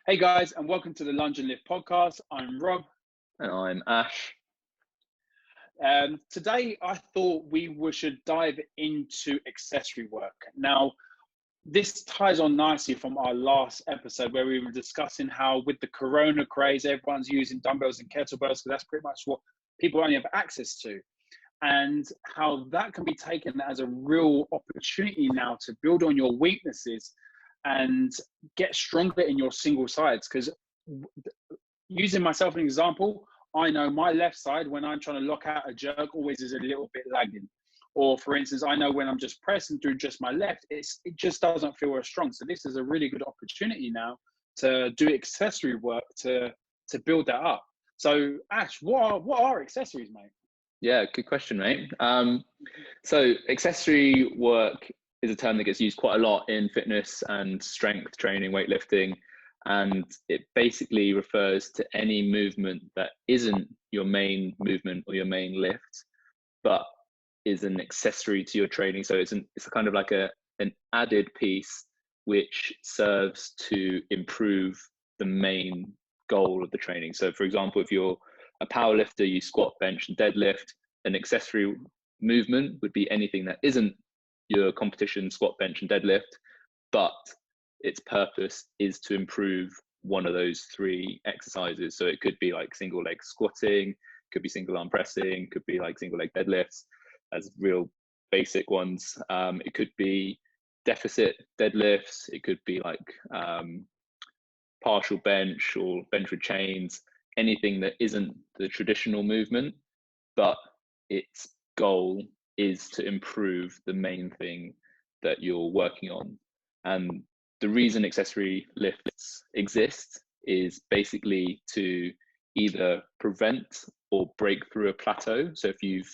Hey guys, and welcome to the Lunge and Lift podcast. I'm Rob. And I'm Ash. Today, I thought should dive into accessory work. Now, this ties on nicely from our last episode where we were discussing how, with the Corona craze, everyone's using dumbbells and kettlebells because that's pretty much what people only have access to, and how that can be taken as a real opportunity now to build on your weaknesses and get stronger in your single sides. Because using myself as an example, I know my left side, when I'm trying to lock out a jerk, always is a little bit lagging. Or for instance, I know when I'm just pressing through just my left, it just doesn't feel as strong. So this is a really good opportunity now to do accessory work to build that up. So Ash, what are accessories, mate? Yeah, good question, mate. So accessory work is a term that gets used quite a lot in fitness and strength training, weightlifting, and it basically refers to any movement that isn't your main movement or your main lift, but is an accessory to your training. So it's a kind of like an added piece which serves to improve the main goal of the training. So for example, if you're a power lifter, you squat, bench, and deadlift, an accessory movement would be anything that isn't your competition squat, bench, and deadlift, but its purpose is to improve one of those three exercises. So it could be like single leg squatting, could be single arm pressing, could be like single leg deadlifts as real basic ones. It could be deficit deadlifts. It could be like partial bench or bench with chains, anything that isn't the traditional movement, but its goal is to improve the main thing that you're working on. And the reason accessory lifts exist is basically to either prevent or break through a plateau. So if you've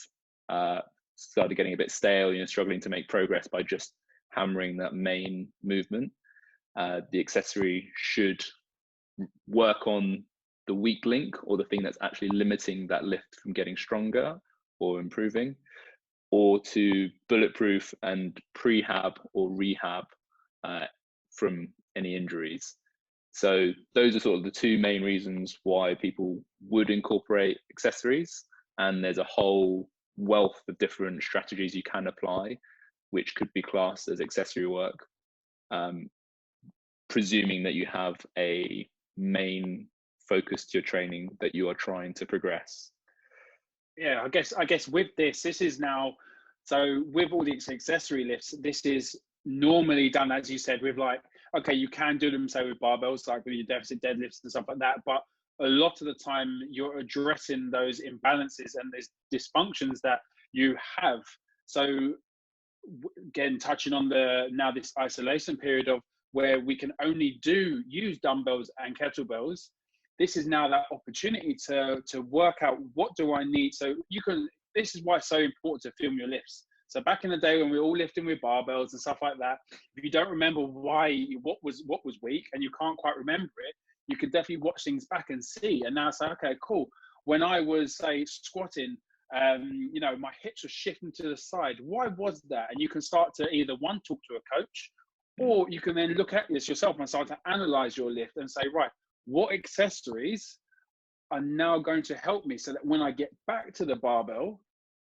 started getting a bit stale, you're struggling to make progress by just hammering that main movement, the accessory should work on the weak link or the thing that's actually limiting that lift from getting stronger or improving, or to bulletproof and prehab or rehab from any injuries. So those are sort of the two main reasons why people would incorporate accessories. And there's a whole wealth of different strategies you can apply, which could be classed as accessory work, presuming that you have a main focus to your training that you are trying to progress. Yeah, I guess with this is now, so with all these accessory lifts, this is normally done, as you said, with like, okay, you can do them, say, with barbells, like with your deficit deadlifts and stuff like that, but a lot of the time you're addressing those imbalances and these dysfunctions that you have. So again, touching on this isolation period of where we can only use dumbbells and kettlebells, this is now that opportunity to work out what do I need. So this is why it's so important to film your lifts. So back in the day when we were all lifting with barbells and stuff like that, if you don't remember what was weak and you can't quite remember it, you could definitely watch things back and see. And now say, okay, cool. When I was, say, squatting, my hips were shifting to the side. Why was that? And you can start to either talk to a coach, or you can then look at this yourself and start to analyze your lift and say, right, what accessories are now going to help me so that when I get back to the barbell,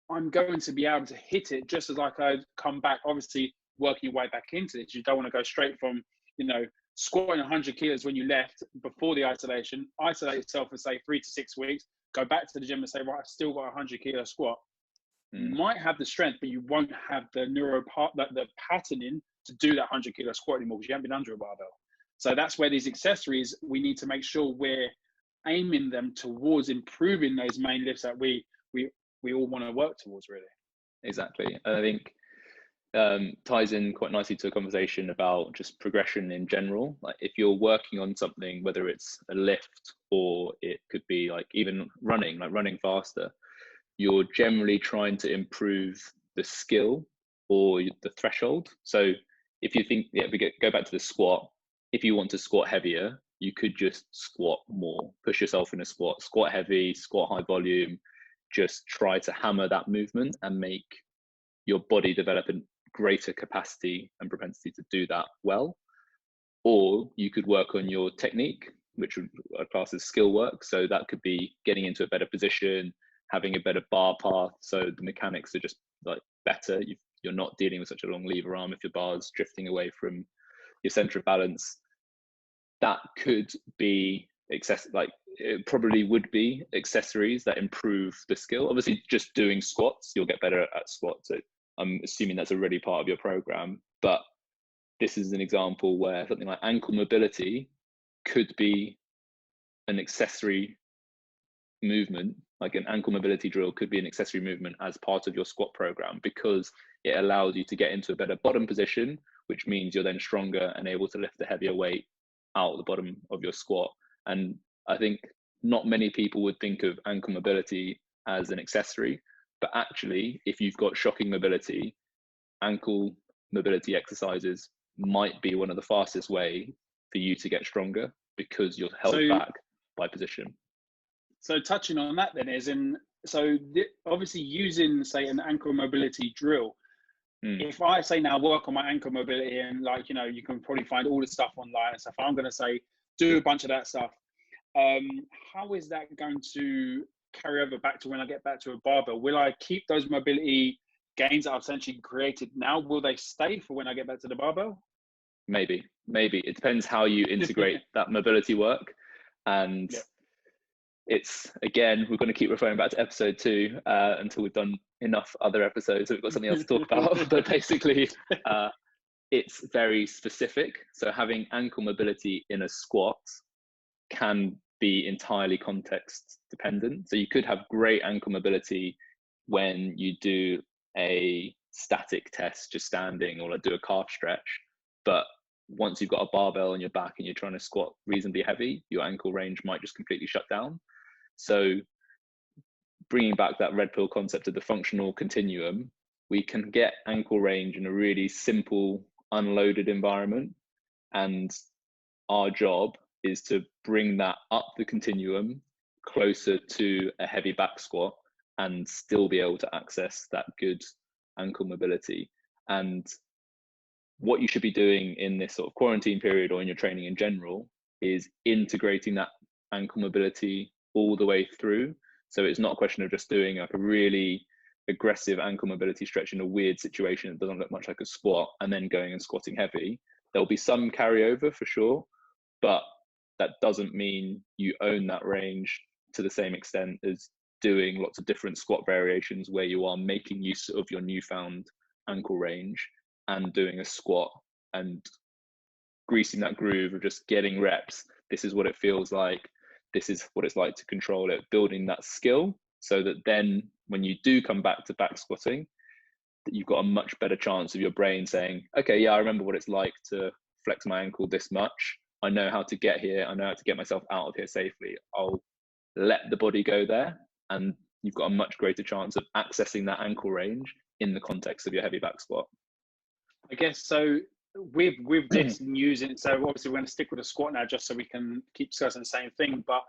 I'm going to be able to hit it just as like I come back, obviously working your way back into it. You don't want to go straight from, squatting 100 kilos when you left before the isolate yourself for say 3 to 6 weeks, go back to the gym and say, right, I've still got a 100 kilo squat. You might have the strength, but you won't have the the patterning to do that 100 kilo squat anymore because you haven't been under a barbell. So that's where these accessories, we need to make sure we're aiming them towards improving those main lifts that we all want to work towards, really. Exactly. And I think ties in quite nicely to a conversation about just progression in general. Like if you're working on something, whether it's a lift or it could be like even running, like running faster, you're generally trying to improve the skill or the threshold. So if you think, if we go back to the squat, if you want to squat heavier, you could just squat more, push yourself in a squat heavy, squat high volume, just try to hammer that movement and make your body develop a greater capacity and propensity to do that well. Or you could work on your technique, which would class as skill work. So that could be getting into a better position, having a better bar path, so the mechanics are just like better. You're not dealing with such a long lever arm if your bar's drifting away from your center of balance. That could be like it probably would be accessories that improve the skill. Obviously, just doing squats, you'll get better at squats. So I'm assuming that's already part of your program. But this is an example where something like ankle mobility could be an accessory movement, like an ankle mobility drill could be an accessory movement as part of your squat program, because it allows you to get into a better bottom position, which means you're then stronger and able to lift a heavier weight out the bottom of your squat. And I think not many people would think of ankle mobility as an accessory, but actually, if you've got shocking mobility, ankle mobility exercises might be one of the fastest way for you to get stronger, because you're held back by position. So touching on that then is obviously using, say, an ankle mobility drill, if I say now work on my ankle mobility, and like, you know, you can probably find all the stuff online and stuff, I'm going to say do a bunch of that stuff. How is that going to carry over back to when I get back to a barbell? Will I keep those mobility gains that I've essentially created now? Will they stay for when I get back to the barbell? Maybe. It depends how you integrate that mobility work. And it's, again, we're going to keep referring back to episode 2 until we've done enough other episodes, so we've got something else to talk about. But basically, it's very specific. So having ankle mobility in a squat can be entirely context dependent. So you could have great ankle mobility when you do a static test, just standing, or like do a calf stretch. But once you've got a barbell on your back and you're trying to squat reasonably heavy, your ankle range might just completely shut down. So bringing back that red pill concept of the functional continuum, we can get ankle range in a really simple, unloaded environment. And our job is to bring that up the continuum closer to a heavy back squat and still be able to access that good ankle mobility. And what you should be doing in this sort of quarantine period or in your training in general is integrating that ankle mobility all the way through. So it's not a question of just doing like a really aggressive ankle mobility stretch in a weird situation that doesn't look much like a squat and then going and squatting heavy. There'll be some carryover for sure, but that doesn't mean you own that range to the same extent as doing lots of different squat variations where you are making use of your newfound ankle range and doing a squat and greasing that groove of just getting reps. This is what it feels like. This is what it's like to control it, building that skill so that then when you do come back to back squatting, that you've got a much better chance of your brain saying, okay, yeah, I remember what it's like to flex my ankle this much. I know how to get here. I know how to get myself out of here safely. I'll let the body go there. And you've got a much greater chance of accessing that ankle range in the context of your heavy back squat. I guess so. With this news, and so obviously we're going to stick with a squat now, just so we can keep discussing the same thing. But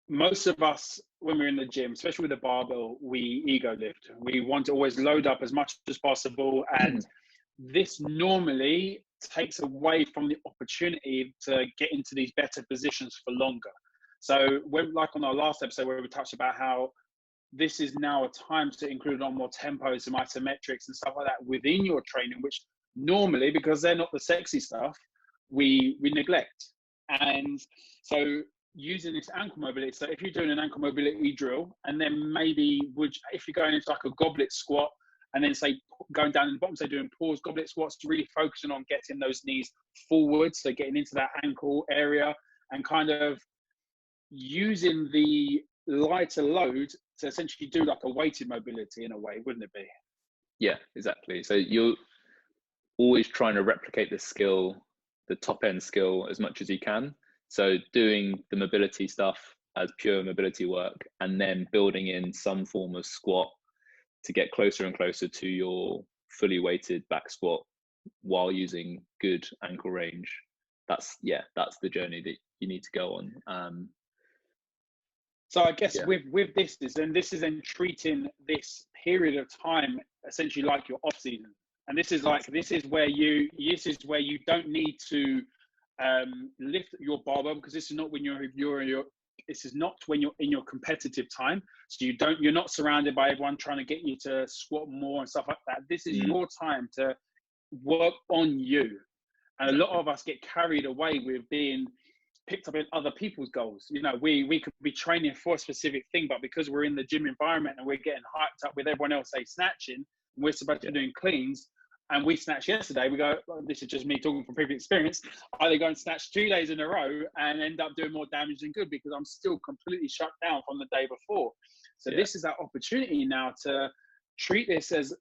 most of us, when we're in the gym, especially with the barbell, we ego lift. We want to always load up as much as possible, and this normally takes away from the opportunity to get into these better positions for longer. So, when, like on our last episode where we touched about how this is now a time to include on more tempos, some isometrics and stuff like that within your training, which normally, because they're not the sexy stuff, we neglect. And so using this ankle mobility, so if you're doing an ankle mobility drill, and then maybe if you're going into like a goblet squat, and then say going down in the bottom, so doing pause goblet squats, really focusing on getting those knees forward, so getting into that ankle area and kind of using the lighter load to essentially do like a weighted mobility in a way, wouldn't it be? Yeah, exactly. So you're always trying to replicate the skill, the top end skill, as much as you can. So doing the mobility stuff as pure mobility work, and then building in some form of squat to get closer and closer to your fully weighted back squat while using good ankle range. That's the journey that you need to go on. So I guess with this is then treating this period of time essentially like your off season. And this is where you don't need to lift your barbell, because this is not when this is not when you're in your competitive time. So you're not surrounded by everyone trying to get you to squat more and stuff like that. This is your time to work on you. And a lot of us get carried away with being picked up in other people's goals. You know, we could be training for a specific thing, but because we're in the gym environment and we're getting hyped up with everyone else, say, snatching, and we're supposed to be doing cleans, and we snatched yesterday, we go, well, this is just me talking from previous experience, I go and snatch 2 days in a row and end up doing more damage than good because I'm still completely shut down from the day before. So this is our opportunity now to treat this as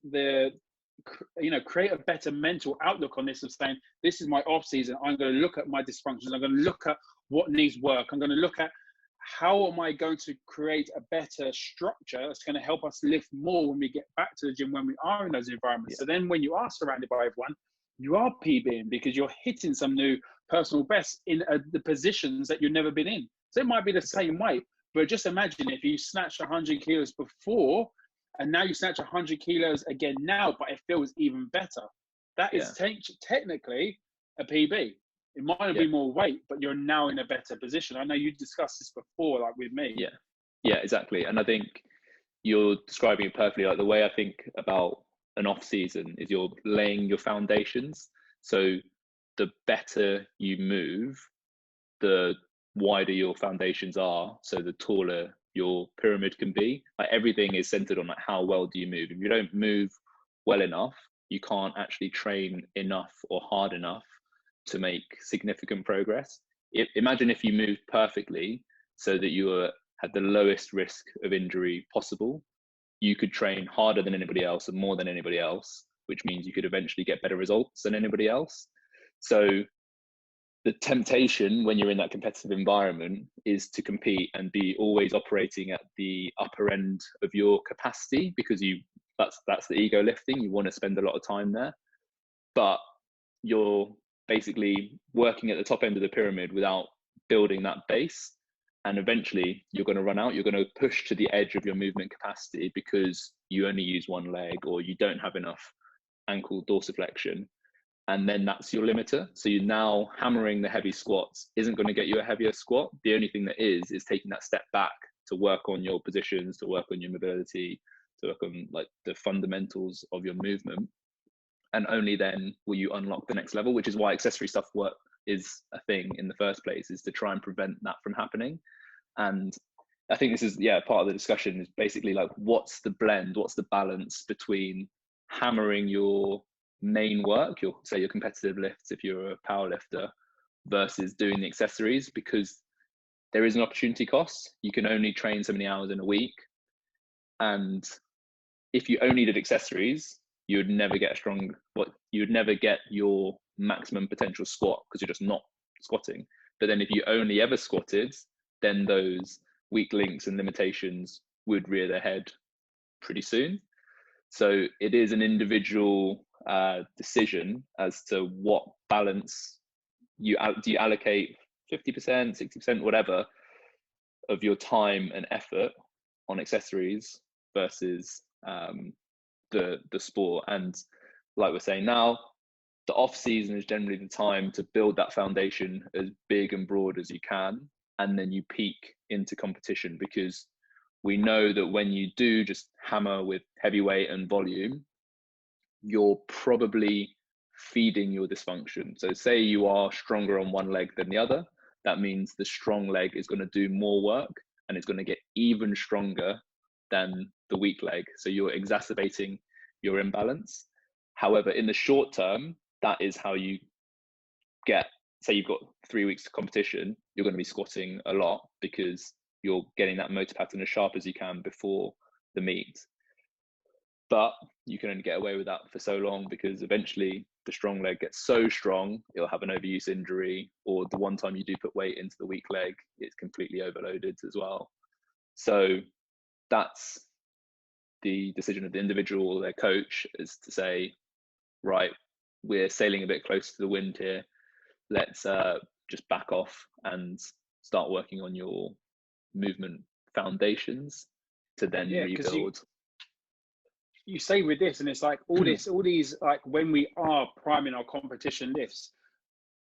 create a better mental outlook on this, of saying, this is my off season. I'm going to look at my dysfunctions. I'm going to look at what needs work. I'm going to look at how am I going to create a better structure that's going to help us lift more when we get back to the gym, when we are in those environments. So then when you are surrounded by everyone, you are PBing because you're hitting some new personal bests in the positions that you've never been in. So it might be the same weight, but just imagine if you snatched 100 kilos before and now you snatch 100 kilos again now, but it feels even better. That is technically a PB. It might not be more weight, but you're now in a better position. I know you discussed this before, like with me. Yeah, exactly. And I think you're describing it perfectly. Like the way I think about an off season is you're laying your foundations. So the better you move, the wider your foundations are. So the taller your pyramid can be. Like everything is centered on like how well do you move. If you don't move well enough, you can't actually train enough or hard enough to make significant progress. Imagine if you moved perfectly so that you were at the lowest risk of injury possible. You could train harder than anybody else and more than anybody else, which means you could eventually get better results than anybody else. So the temptation when you're in that competitive environment is to compete and be always operating at the upper end of your capacity, because that's the ego lifting. You want to spend a lot of time there, but you're basically working at the top end of the pyramid without building that base. And eventually you're going to run out. You're going to push to the edge of your movement capacity because you only use one leg or you don't have enough ankle dorsiflexion. And then that's your limiter. So you're now hammering the heavy squats isn't going to get you a heavier squat. The only thing that is taking that step back to work on your positions, to work on your mobility, to work on like the fundamentals of your movement. And only then will you unlock the next level, which is why accessory stuff work is a thing in the first place, is to try and prevent that from happening. And I think this is, part of the discussion is basically like, what's the blend, what's the balance between hammering your main work, your competitive lifts if you're a power lifter, versus doing the accessories, because there is an opportunity cost. You can only train so many hours in a week. And if you only did accessories, you would never get you would never get your maximum potential squat because you're just not squatting. But then if you only ever squatted, then those weak links and limitations would rear their head pretty soon. So it is an individual decision as to what balance do you allocate 50%, 60%, whatever of your time and effort on accessories versus the sport. And like we're saying now, the off season is generally the time to build that foundation as big and broad as you can, and then you peak into competition, because we know that when you do just hammer with heavy weight and volume, you're probably feeding your dysfunction. So say you are stronger on one leg than the other, that means the strong leg is going to do more work and it's going to get even stronger than the weak leg. So you're exacerbating your imbalance. However, in the short term, that is how you get, say you've got 3 weeks of competition, you're going to be squatting a lot because you're getting that motor pattern as sharp as you can before the meet. But you can only get away with that for so long, because eventually the strong leg gets so strong, it'll have an overuse injury, or the one time you do put weight into the weak leg, it's completely overloaded as well. So that's the decision of the individual or their coach, is to say, right, we're sailing a bit close to the wind here. Let's just back off and start working on your movement foundations to then rebuild. You say with this, and it's like all these, like when we are priming our competition lifts,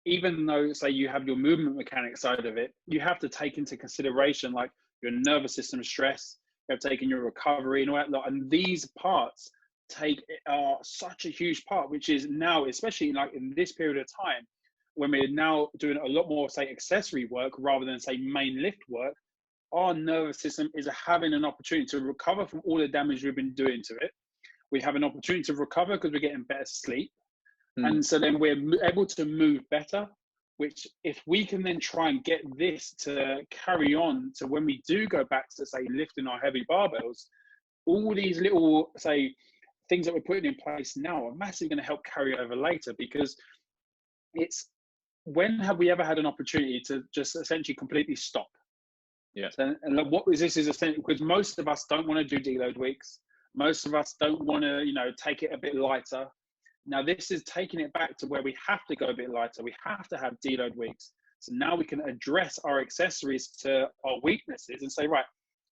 even though say you have your movement mechanics side of it, you have to take into consideration like your nervous system stress, you have taken your recovery and all that lot. And these parts are such a huge part, which is now, especially like in this period of time, when we're now doing a lot more, say, accessory work rather than say main lift work, our nervous system is having an opportunity to recover from all the damage we've been doing to it. We have an opportunity to recover because we're getting better sleep. And so then we're able to move better, which if we can then try and get this to carry on to when we do go back to, say, lifting our heavy barbells, all these little, say, things that we're putting in place now are massively going to help carry over later, because it's, when have we ever had an opportunity to just essentially completely stop? Yeah. So, and what is this is essentially, because most of us don't want to do deload weeks. Most of us don't want to, take it a bit lighter. Now this is taking it back to where we have to go a bit lighter. We have to have deload weeks. So now we can address our accessories to our weaknesses and say, right,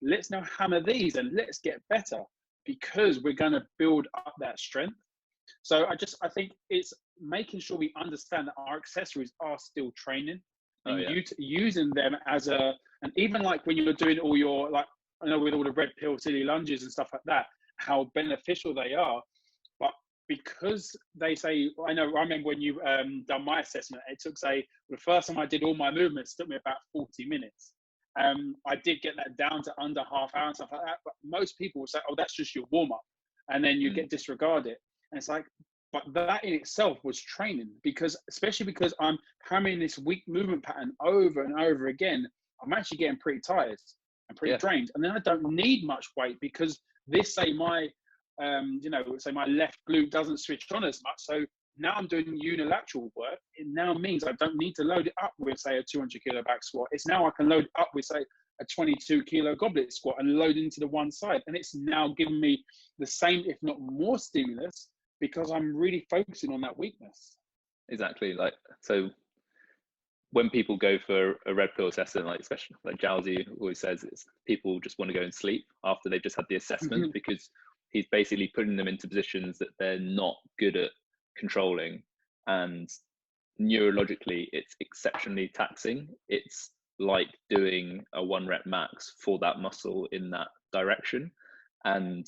let's now hammer these and let's get better, because we're going to build up that strength. So I think it's making sure we understand that our accessories are still training, and using them as and even like when you're doing all your, like, I know with all the red pill silly lunges and stuff like that, how beneficial they are. But because they say, I remember when you done my assessment, it took, say, the first time I did all my movements, it took me about 40 minutes. I did get that down to under half hour and stuff like that. But most people will say, oh, that's just your warm up. And then you get disregarded. And it's like, but that in itself was training, because especially because I'm hammering this weak movement pattern over and over again, I'm actually getting pretty tired and pretty drained. And then I don't need much weight, because this, say my, say my left glute doesn't switch on as much. So now I'm doing unilateral work. It now means I don't need to load it up with, say, a 200 kilo back squat. It's now I can load it up with, say, a 22 kilo goblet squat and load into the one side. And it's now giving me the same, if not more stimulus, because I'm really focusing on that weakness. Exactly. Like, so when people go for a red pill assessment, like especially like Jowsey always says, it's people just want to go and sleep after they've just had the assessment, because he's basically putting them into positions that they're not good at controlling, and neurologically it's exceptionally taxing. It's like doing a 1 rep max for that muscle in that direction. And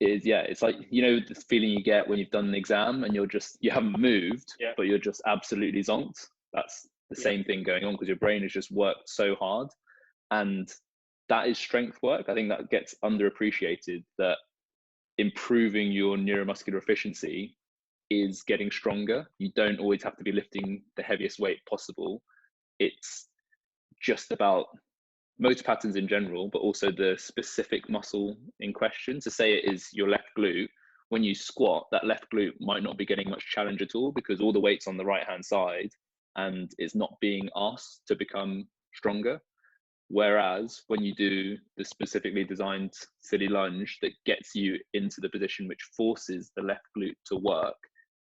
it's like, the feeling you get when you've done an exam and you haven't moved, but you're just absolutely zonked. That's the same thing going on, because your brain has just worked so hard. And that is strength work. I think that gets underappreciated, that improving your neuromuscular efficiency is getting stronger. You don't always have to be lifting the heaviest weight possible. It's just about motor patterns in general, but also the specific muscle in question. To say it is your left glute, when you squat, that left glute might not be getting much challenge at all, because all the weight's on the right hand side and it's not being asked to become stronger. Whereas when you do the specifically designed silly lunge that gets you into the position which forces the left glute to work,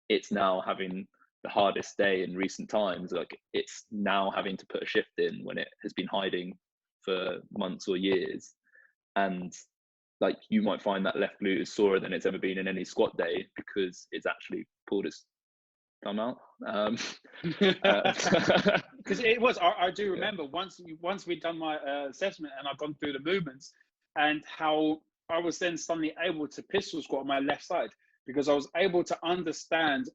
it's now having the hardest day in recent times. Like, it's now having to put a shift in when it has been hiding for months or years. And like, you might find that left glute is sorer than it's ever been in any squat day, because it's actually pulled its thumb out. Because it was, I do remember once we'd done my assessment and I'd gone through the movements, and how I was then suddenly able to pistol squat on my left side, because I was able to understand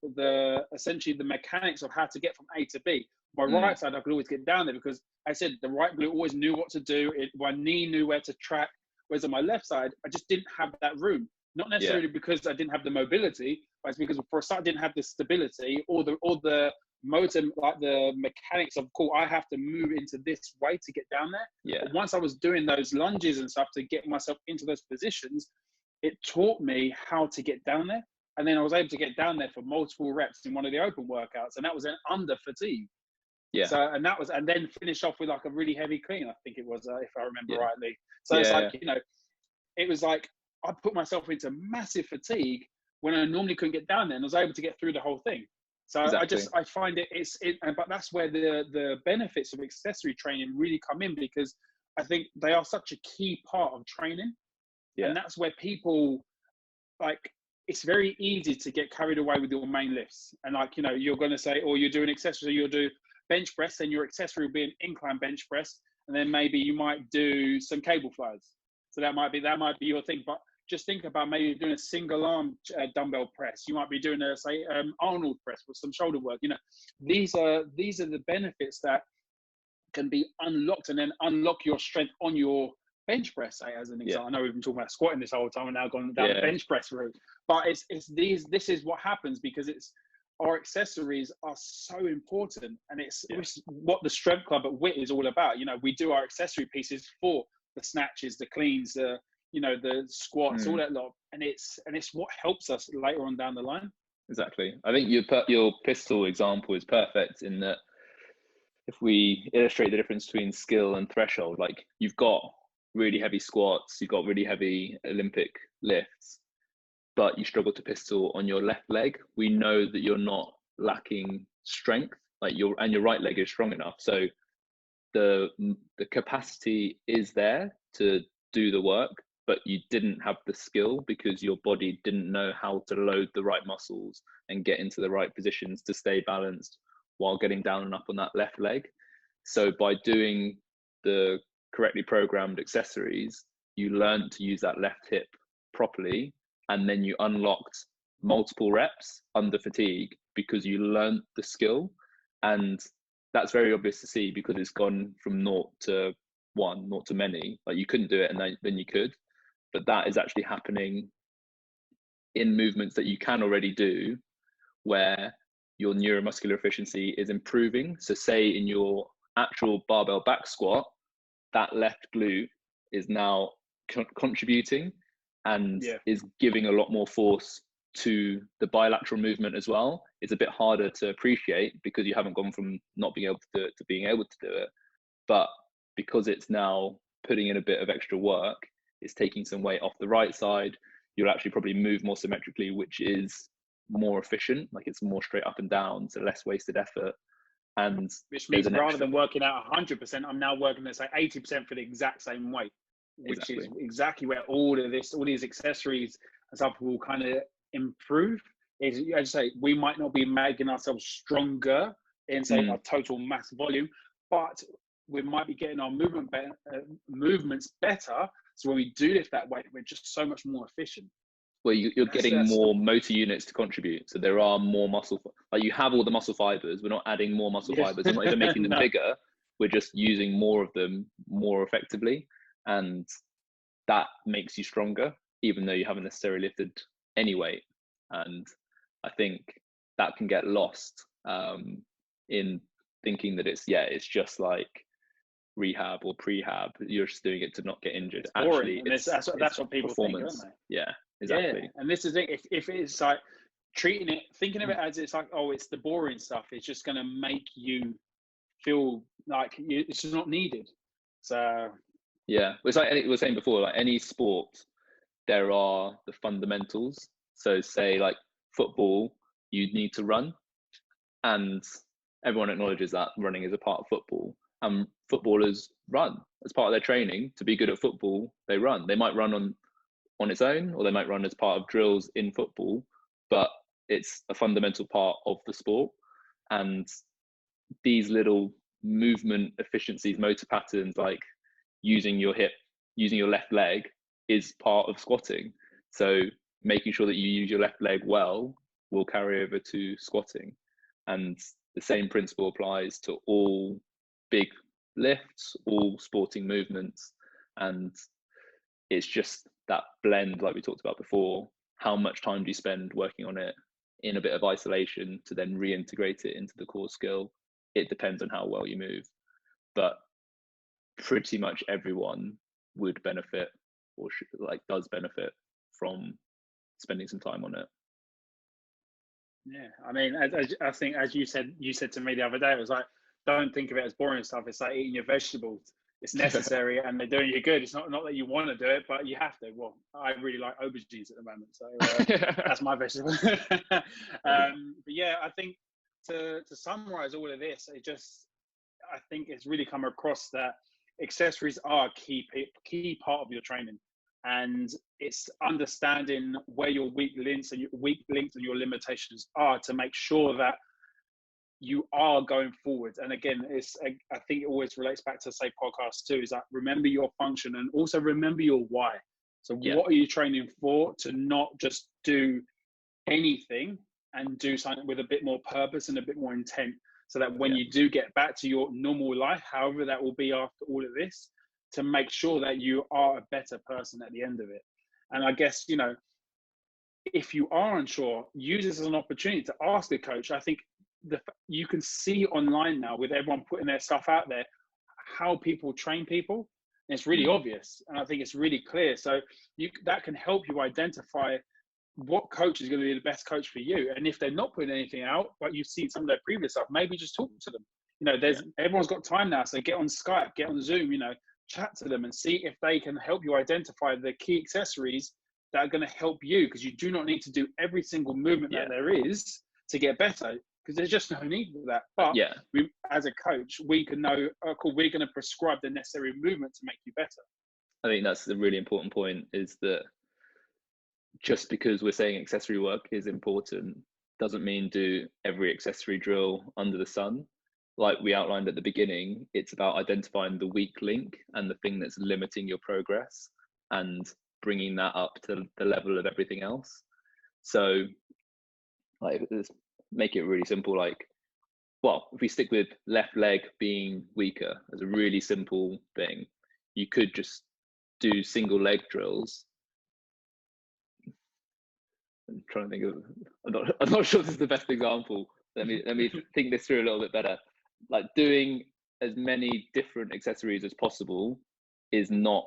essentially the mechanics of how to get from A to B. My right side, I could always get down there, because I said the right glute always knew what to do. My knee knew where to track. Whereas on my left side, I just didn't have that room. Not necessarily because I didn't have the mobility, but it's because for a start I didn't have the stability or the motor, like the mechanics of, cool, I have to move into this way to get down there. Yeah. But once I was doing those lunges and stuff to get myself into those positions, it taught me how to get down there. And then I was able to get down there for multiple reps in one of the open workouts. And that was then under fatigue. Yeah. So, and then finish off with like a really heavy clean, I think it was, if I remember rightly. So it's like, it was like, I put myself into massive fatigue when I normally couldn't get down there, and I was able to get through the whole thing. So exactly. I find but that's where the benefits of accessory training really come in, because I think they are such a key part of training. Yeah. And that's where people, like, it's very easy to get carried away with your main lifts. And like, you know, you're going to say, or you're doing accessory, so you'll do bench press, and your accessory will be an incline bench press. And then maybe you might do some cable flies. So that might be your thing. But just think about maybe doing a single arm dumbbell press. You might be doing a, say, Arnold press with some shoulder work. You know, these are the benefits that can be unlocked, and then unlock your strength on your bench press, say, as an example. I know we've been talking about squatting this whole time and now gone down the bench press route, but this is what happens because our accessories are so important, and it's what the Strength Club at WIT is all about. You know, we do our accessory pieces for the snatches, the cleans, the squats, all that lot, and it's what helps us later on down the line. Exactly. I think your pistol example is perfect in that if we illustrate the difference between skill and threshold, like you've got really heavy squats, you've got really heavy Olympic lifts, but you struggle to pistol on your left leg, we know that you're not lacking strength, like your right leg is strong enough. So the capacity is there to do the work, but you didn't have the skill because your body didn't know how to load the right muscles and get into the right positions to stay balanced while getting down and up on that left leg. So by doing the correctly programmed accessories, you learned to use that left hip properly, and then you unlocked multiple reps under fatigue because you learned the skill. And that's very obvious to see because it's gone from 0 to 1, 0 to many. Like you couldn't do it and then you could, but that is actually happening in movements that you can already do where your neuromuscular efficiency is improving. So say in your actual barbell back squat, that left glute is now contributing and is giving a lot more force to the bilateral movement as well. It's a bit harder to appreciate because you haven't gone from not being able to do it to being able to do it. But because it's now putting in a bit of extra work, it's taking some weight off the right side, you'll actually probably move more symmetrically, which is more efficient, like it's more straight up and down, so less wasted effort. And which means rather than working out 100%, I'm now working at say 80% for the exact same weight, which is exactly where all these accessories and stuff will kind of improve. Is, as you say, we might not be making ourselves stronger in say our total mass volume, but we might be getting our movements better. So when we do lift that weight, we're just so much more efficient. Well, you're getting more motor units to contribute. So there are more muscle, like you have all the muscle fibers. We're not adding more muscle fibers. We're not even making them bigger. We're just using more of them more effectively. And that makes you stronger, even though you haven't necessarily lifted any weight. And I think that can get lost in thinking that it's just like rehab or prehab. You're just doing it to not get injured. Actually, that's what people think, aren't they? Yeah. Exactly. Yeah, and this is the thing. If it's like thinking of it as it's like, oh, it's the boring stuff. It's just going to make you feel like it's just not needed. So yeah, it's like we were saying before. Like any sport, there are the fundamentals. So say like football, you need to run, and everyone acknowledges that running is a part of football. And footballers run as part of their training. To be good at football, they run. They might run on its own, or they might run as part of drills in football, but it's a fundamental part of the sport. And these little movement efficiencies, motor patterns, like using your hip, using your left leg, is part of squatting. So making sure that you use your left leg well will carry over to squatting. And the same principle applies to all big lifts, all sporting movements. And it's just that blend, like we talked about before. How much time do you spend working on it in a bit of isolation to then reintegrate it into the core skill? It depends on how well you move, but pretty much everyone would benefit or does benefit from spending some time on it. Yeah, I mean, I think as you said to me the other day, it was like, don't think of it as boring stuff. It's like eating your vegetables. It's necessary and they're doing you good. It's not that you want to do it, but you have to. Well, I really like aubergines at the moment, so that's my vegetable. But yeah, I think to summarize all of this, I think it's really come across that accessories are a key part of your training. and it's understanding where your weak links and your limitations are to make sure that you are going forward. And again, I think it always relates back to say podcast too, is that remember your function and also remember your why. So what are you training for, to not just do anything and do something with a bit more purpose and a bit more intent, so that when you do get back to your normal life, however that will be after all of this, to make sure that you are a better person at the end of it. And I guess, you know, if you are unsure, use this as an opportunity to ask the coach. I think you can see online now, with everyone putting their stuff out there, how people train people. And it's really obvious, and I think it's really clear. So that can help you identify what coach is going to be the best coach for you. And if they're not putting anything out, but you've seen some of their previous stuff, maybe just talk to them. You know, everyone's got time now, so get on Skype, get on Zoom, you know, chat to them and see if they can help you identify the key accessories that are going to help you, because you do not need to do every single movement that there is to get better, because there's just no need for that. But we, as a coach, we can know, oh, cool, we're going to prescribe the necessary movement to make you better. I think that's a really important point, is that just because we're saying accessory work is important doesn't mean do every accessory drill under the sun. Like we outlined at the beginning, it's about identifying the weak link and the thing that's limiting your progress and bringing that up to the level of everything else. So like, let's make it really simple. Like, well, if we stick with left leg being weaker as a really simple thing, you could just do single leg drills. I'm trying to think of, I'm not sure this is the best example. Let me think this through a little bit better. Like doing as many different accessories as possible is not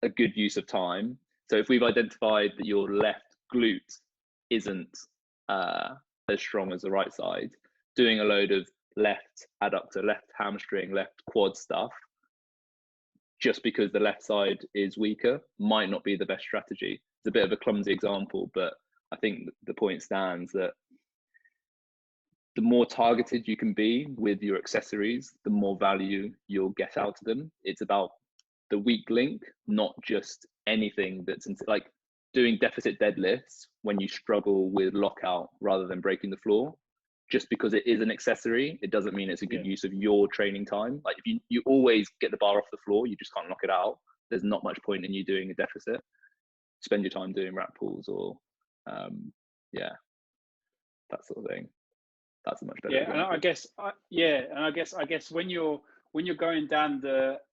a good use of time. So if we've identified that your left glute isn't as strong as the right side, doing a load of left adductor, left hamstring, left quad stuff, just because the left side is weaker, might not be the best strategy. It's a bit of a clumsy example, but I think the point stands that the more targeted you can be with your accessories, the more value you'll get out of them. It's about the weak link, not just anything that's like doing deficit deadlifts when you struggle with lockout rather than breaking the floor. Just because it is an accessory, it doesn't mean it's a good use of your training time. Like if you always get the bar off the floor, you just can't knock it out. There's not much point in you doing a deficit. Spend your time doing rack pulls or that sort of thing. That's a much better example. And I guess when you're going down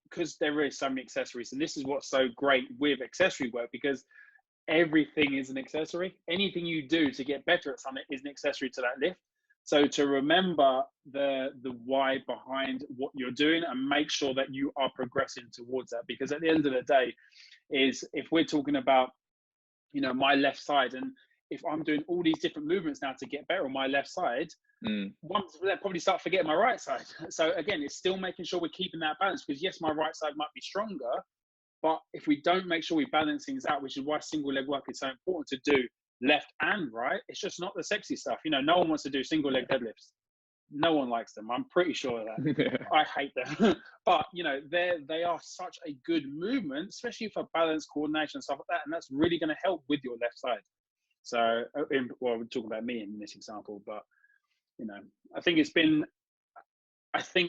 because there is so many accessories, and this is what's so great with accessory work, because everything is an accessory. Anything you do to get better at something is an accessory to that lift. So to remember the why behind what you're doing and make sure that you are progressing towards that, because at the end of the day, is if we're talking about, you know, my left side, and if I'm doing all these different movements now to get better on my left side, once they'll probably start forgetting my right side. So again, it's still making sure we're keeping that balance, because yes, my right side might be stronger, but if we don't make sure we balance things out, which is why single leg work is so important to do left and right, it's just not the sexy stuff. You know, no one wants to do single leg deadlifts. No one likes them. I'm pretty sure of that. I hate them. But, you know, they are such a good movement, especially for balance, coordination, and stuff like that. And that's really going to help with your left side. So, we're talking about me in this example, but, you know, I think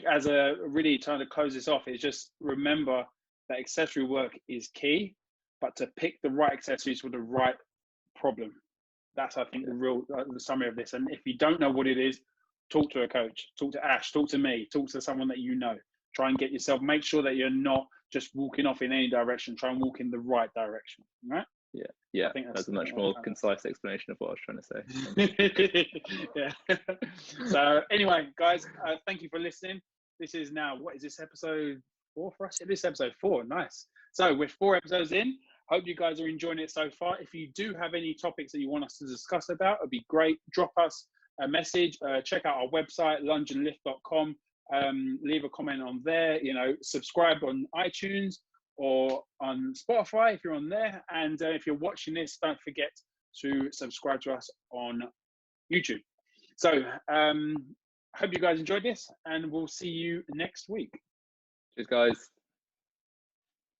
as a really trying to close this off, is just remember that accessory work is key, but to pick the right accessories for the right problem. That's, I think, the summary of this. And if you don't know what it is, talk to a coach, talk to Ash, talk to me, talk to someone that you know. Try and get yourself, make sure that you're not just walking off in any direction. Try and walk in the right direction, right? Yeah. I think that's a much more concise explanation of what I was trying to say. Yeah. So anyway, guys, thank you for listening. This is now, what is this, episode 4 for us? Yeah, this is episode 4. Nice. So we're 4 episodes in. Hope you guys are enjoying it so far. If you do have any topics that you want us to discuss about, it'd be great. Drop us a message. Check out our website, lungeandlift.com. Leave a comment on there. You know, subscribe on iTunes or on Spotify if you're on there. And if you're watching this, don't forget to subscribe to us on YouTube. So hope you guys enjoyed this, and we'll see you next week. Cheers, guys.